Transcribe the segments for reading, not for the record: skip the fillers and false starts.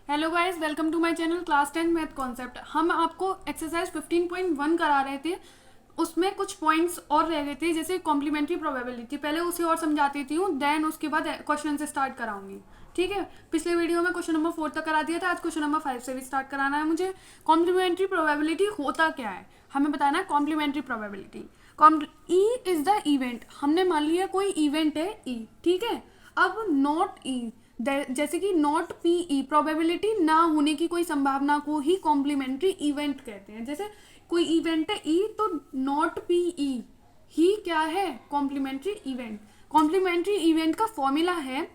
Hello guys, welcome to my channel class 10 math concept. हम आपको exercise 15.1 करा रहे थे। उसमें कुछ पॉइंट्स और रह गए थे, जैसे कॉम्प्लीमेंट्री प्रोबेबिलिटी। पहले उसे और समझा देती हूँ, देन उसके बाद क्वेश्चन से स्टार्ट कराऊंगी। ठीक है। पिछले वीडियो में क्वेश्चन नंबर 4 तक करा दिया था, आज क्वेश्चन नंबर 5 से भी स्टार्ट कराना है मुझे। कॉम्प्लीमेंट्री प्रोबेबिलिटी होता क्या है, हमें बताना है। Complementary probability, E is the event. हमने मान लिया कोई इवेंट है ई, ठीक है। अब नॉट ई, जैसे कि नॉट पीई, प्रोबेबिलिटी ना होने की कोई संभावना को ही कॉम्प्लीमेंट्री इवेंट कहते हैं। जैसे कोई इवेंट है ई, तो नॉट पीई ही क्या है, कॉम्प्लीमेंट्री इवेंट। कॉम्प्लीमेंट्री इवेंट का फॉर्मूला है,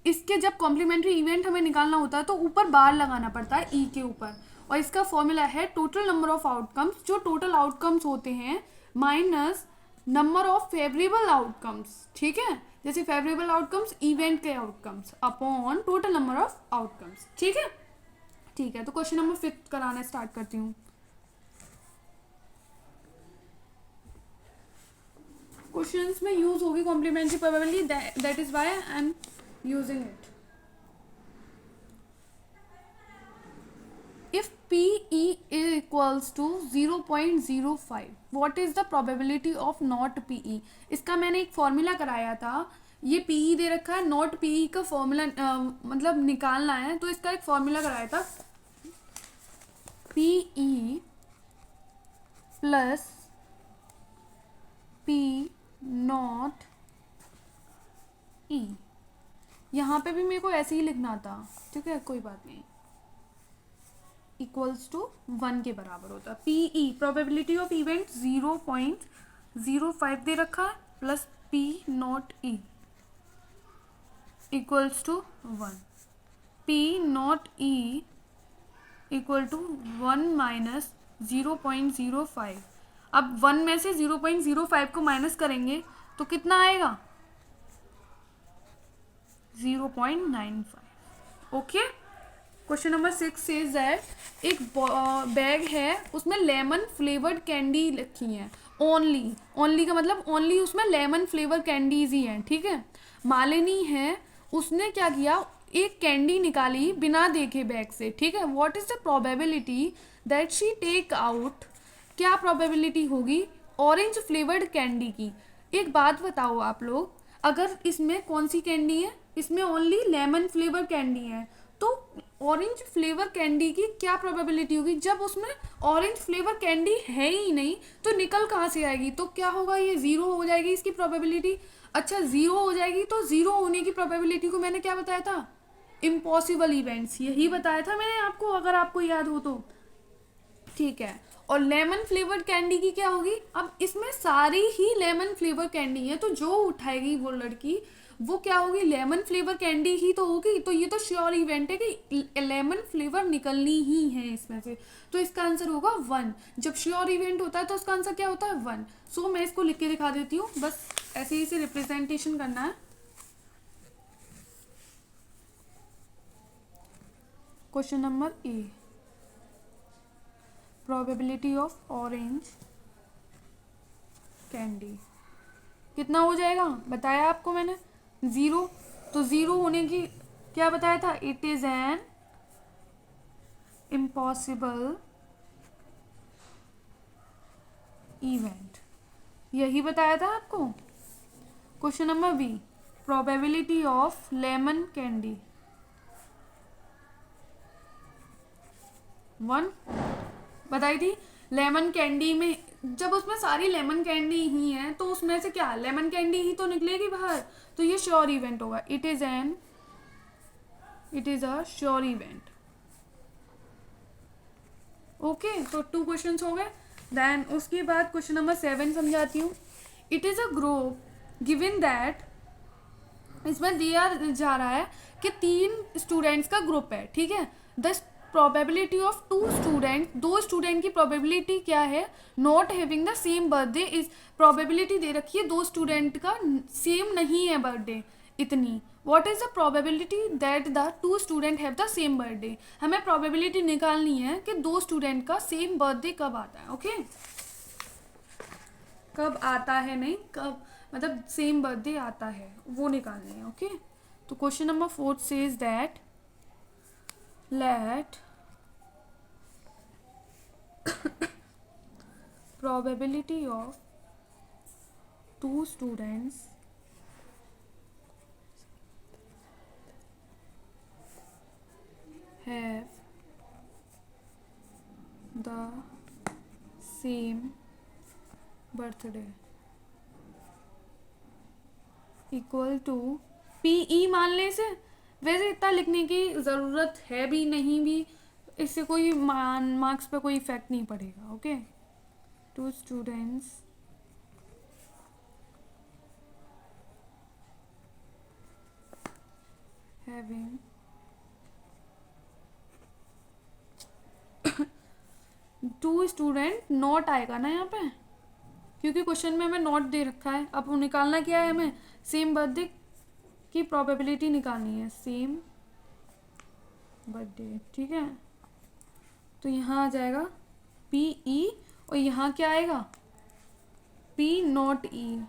इसके जब कॉम्प्लीमेंट्री इवेंट हमें निकालना होता है तो ऊपर बार लगाना पड़ता है ई के ऊपर, और इसका फॉर्मूला है टोटल नंबर ऑफ आउटकम्स, जो टोटल आउटकम्स होते हैं, minus number of favourable outcomes. ठीक है, जैसे फेवरेबल आउटकम्स इवेंट के outcomes upon total number of outcomes. ठीक है, ठीक है। तो क्वेश्चन नंबर 5 कराना स्टार्ट करती हूँ। क्वेश्चंस में यूज होगी complementary probability, that is why I am using it. If PE is equals to 0.05, what is the probability of not PE? इसका मैंने एक फॉर्मूला कराया था। ये PE दे रखा है, नॉट PE का फॉर्मूला मतलब निकालना है, तो इसका एक फॉर्मूला कराया था, PE plus P not E। यहाँ पे भी मेरे को ऐसे ही लिखना था, ठीक है, कोई बात नहीं। इक्वल्स टू 1 के बराबर होता है। पीई, प्रोबेबिलिटी ऑफ इवेंट 0.05 दे रखा है, plus P not E equals to 1। P not E equal to 1 minus 0.05। अब 1 में से 0.05 को माइनस करेंगे तो कितना आएगा, 0.95। Okay. Question number 6 says that एक बैग है, उसमें लेमन फ्लेवर्ड कैंडी रखी है। ओनली, ओनली का मतलब ओनली उसमें लेमन फ्लेवर कैंडीज ही हैं, ठीक है। मालिनी है, उसने क्या किया, एक कैंडी निकाली बिना देखे बैग से, ठीक है। What is the probability that she take out, क्या प्रोबेबिलिटी होगी ऑरेंज फ्लेवर्ड कैंडी की। एक बात बताओ आप लोग, अगर इसमें कौन सी कैंडी है, इसमें ओनली लेमन फ्लेवर कैंडी है, तो ऑरेंज फ्लेवर कैंडी की क्या प्रोबेबिलिटी होगी। जब उसमें ऑरेंज फ्लेवर कैंडी है ही नहीं तो निकल कहाँ से आएगी, तो क्या होगा, ये जीरो हो जाएगी इसकी प्रोबेबिलिटी। अच्छा, जीरो हो जाएगी तो जीरो होने की प्रोबेबिलिटी को मैंने क्या बताया था, इम्पॉसिबल इवेंट्स, यही बताया था मैंने आपको, अगर आपको याद हो तो। ठीक है। और लेमन फ्लेवर्ड कैंडी की क्या होगी, अब इसमें सारी ही लेमन फ्लेवर कैंडी है, तो जो उठाएगी वो लड़की, वो क्या होगी, लेमन फ्लेवर कैंडी ही तो होगी। तो ये तो श्योर इवेंट है कि लेमन फ्लेवर निकलनी ही है इसमें से, तो इसका आंसर होगा 1। जब श्योर इवेंट होता है तो उसका आंसर क्या होता है, 1। सो मैं इसको लिख के दिखा देती हूँ, बस ऐसे ही इसे रिप्रेजेंटेशन करना है। Question number A, probability of orange candy कितना हो जाएगा, बताया आपको मैंने, 0। तो 0 होने की क्या बताया था, it is an impossible event, यही बताया था आपको। Question number B, probability of lemon candy 1 बताई थी। लेमन कैंडी में जब उसमें सारी लेमन कैंडी ही हैं तो उसमें से क्या, लेमन कैंडी ही तो निकलेगी बाहर, तो ये श्योर इवेंट होगा। It is a sure event. Okay, तो 2 क्वेश्चंस हो गए। देन उसके बाद क्वेश्चन नंबर 7 समझाती हूँ। It is a group given that, इसमें दिया जा रहा है कि 3 स्टूडेंट्स का ग्रुप है, ठीक है। The probability of 2 student, 2 student की प्रोबेबिलिटी क्या है, not having the same birthday is, probability दे रखी है 2 स्टूडेंट का सेम नहीं है बर्थडे इतनी। What is the probability that the 2 student have the same birthday, हमें प्रोबेबिलिटी निकालनी है कि 2 स्टूडेंट का सेम बर्थडे कब आता है। ओके, कब आता है, नहीं कब, मतलब सेम बर्थडे आता है वो निकालनी है। ओके, तो question number 4 says that let probability of two students have the same birthday equal to P E मानने से, वैसे इतना लिखने की ज़रूरत है भी नहीं भी, इससे कोई मार्क्स पे कोई इफेक्ट नहीं पड़ेगा. Okay, two students having two student not आएगा ना यहाँ पे, क्योंकि क्वेश्चन में हमें नॉट दे रखा है. अब निकालना क्या है, हमें सेम बर्थडे की प्रोबेबिलिटी निकालनी है, सेम बर्थडे. ठीक है, तो यहाँ आ जाएगा पी ई, और यहाँ क्या आएगा पी नॉट ई.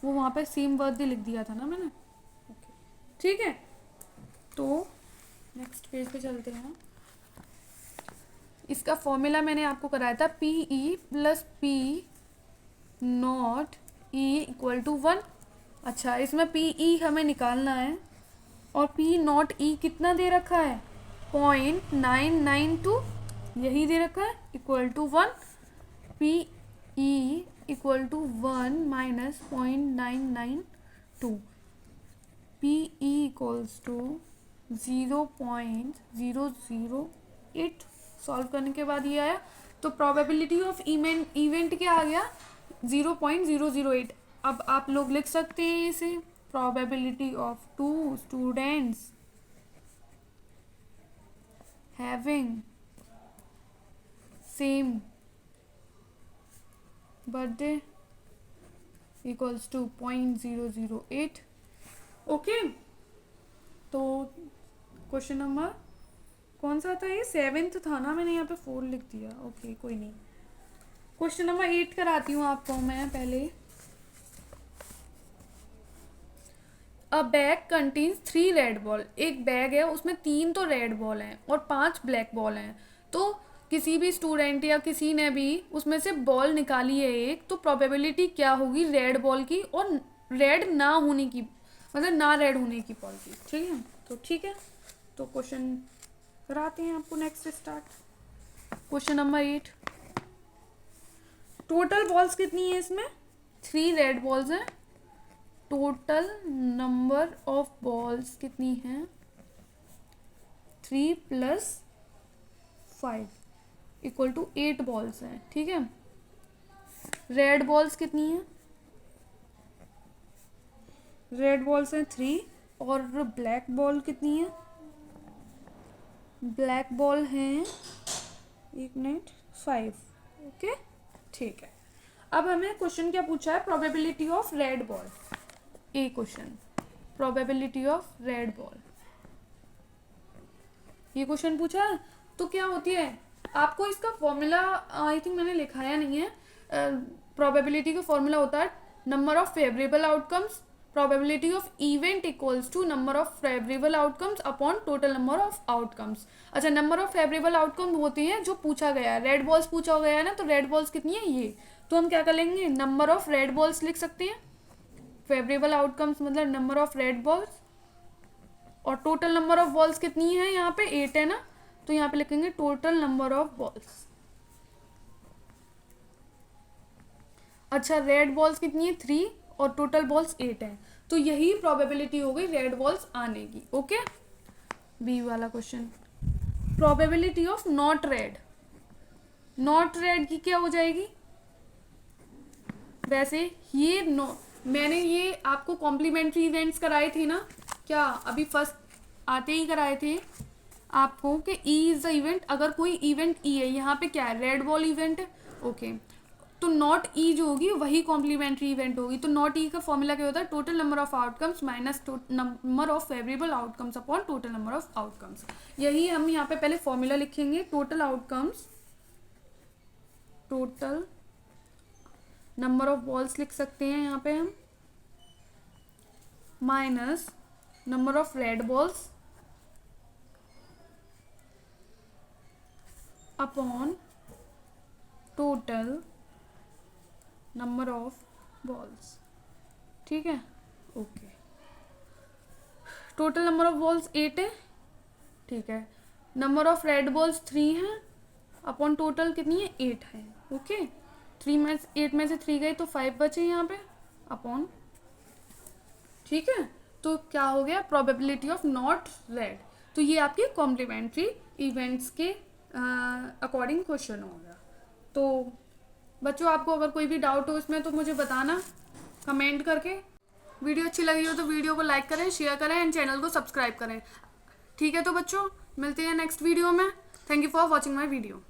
वो वहाँ पे सेम बर्थडे लिख दिया था ना मैंने. ओके, ठीक है, तो नेक्स्ट पेज पे चलते हैं. इसका फॉर्मूला मैंने आपको कराया था, P E plus P not E equal to 1. अच्छा, इसमें पी ई हमें निकालना है, और पी नॉट ई कितना दे रखा है 0.992, यही दे रखा है, equal to 1. P E equal to 1 minus 0.992, P E equals to 0.008. Solve करने के बाद ये आया, तो प्रोबेबिलिटी ऑफ इवेंट क्या आ गया 0.008. अब आप लोग लिख सकते हैं इसे, probability of two students having same birthday equals to 0.008. Okay, तो क्वेश्चन नंबर कौन सा था ये, 7th था ना, मैंने यहाँ पे 4 लिख दिया. ओके, कोई नहीं. क्वेश्चन नंबर 8 कराती हूँ आपको मैं पहले. अ बैग कंटेन्स 3 रेड बॉल. एक बैग है, उसमें 3 तो रेड बॉल हैं और 5 ब्लैक बॉल हैं. तो किसी भी स्टूडेंट या किसी ने भी उसमें से बॉल निकाली है एक, तो प्रोबेबिलिटी क्या होगी रेड बॉल की और रेड ना होने की, मतलब ना रेड होने की बॉल की. ठीक है, तो ठीक है, तो क्वेश्चन कराते हैं आपको. Next start. Question number 8. Total balls कितनी है इसमें, 3 रेड बॉल्स हैं. टोटल नंबर ऑफ बॉल्स कितनी हैं 3 + 5 इक्वल टू 8 बॉल्स हैं. ठीक है, रेड बॉल्स कितनी हैं, रेड बॉल्स हैं 3, और ब्लैक बॉल कितनी है, ब्लैक बॉल हैं 5. ओके, ठीक है. अब हमें क्वेश्चन क्या पूछा है, probability of red ball. A question, probability of red ball, ये क्वेश्चन पूछा है. तो क्या होती है, आपको इसका फॉर्मूला आई थिंक मैंने लिखाया नहीं है. प्रोबेबिलिटी का फॉर्मूला होता है number of favourable outcomes, probability of event equals to number of favourable outcomes upon total number of outcomes. अच्छा, नंबर ऑफ फेवरेबल आउटकम होते हैं जो पूछा गया है. रेड बॉल्स पूछा गया है ना, तो रेड बॉल्स कितनी है ये, तो हम क्या कर लेंगे, नंबर ऑफ रेड बॉल्स लिख सकते हैं. फेवरेबल आउटकम्स मतलब नंबर ऑफ रेड बॉल्स, और टोटल नंबर ऑफ बॉल्स कितनी है यहाँ पे 8 है ना, तो यहाँ पे लिखेंगे टोटल नंबर ऑफ बॉल्स. अच्छा, रेड बॉल्स कितनी है 3 और टोटल बॉल्स 8 है, तो यही प्रोबेबिलिटी हो गई रेड बॉल्स आने की. ओके, बी वाला question. Probability of not red, not red की क्या हो जाएगी, वैसे ये मैंने ये आपको कॉम्प्लीमेंट्री इवेंट्स कराए थे ना, क्या अभी फर्स्ट आते ही कराए थे आपको कि ई इज द इवेंट. अगर कोई इवेंट ई है, यहाँ पे क्या है रेड बॉल इवेंट है. ओके, तो नॉट ई जो होगी वही कॉम्प्लीमेंट्री इवेंट होगी. तो नॉट ई का फॉर्मूला क्या होता है, total number of outcomes minus number of favourable outcomes upon total number of outcomes. यही हम यहाँ पे पहले फॉर्मूला लिखेंगे, total outcomes, total number of balls लिख सकते हैं यहाँ पे हम, minus number of red balls upon total number of balls. ठीक है, okay. Total number of balls 8 है, ठीक है। नंबर ऑफ रेड बॉल्स 3 है, अपॉन टोटल कितनी है 8 है, ओके। 8 में से 3 गए तो 5 बचे यहाँ पे, अपॉन, ठीक है। तो क्या हो गया, प्रोबेबिलिटी ऑफ नॉट रेड। तो ये आपके कॉम्प्लीमेंट्री इवेंट्स के अकॉर्डिंग क्वेश्चन हो गया। तो बच्चों आपको अगर कोई भी डाउट हो इसमें तो मुझे बताना कमेंट करके। वीडियो अच्छी लगी हो तो वीडियो को लाइक करें, शेयर करें एंड चैनल को सब्सक्राइब करें। ठीक है, तो बच्चों मिलते हैं नेक्स्ट वीडियो में। Thank you for watching my video.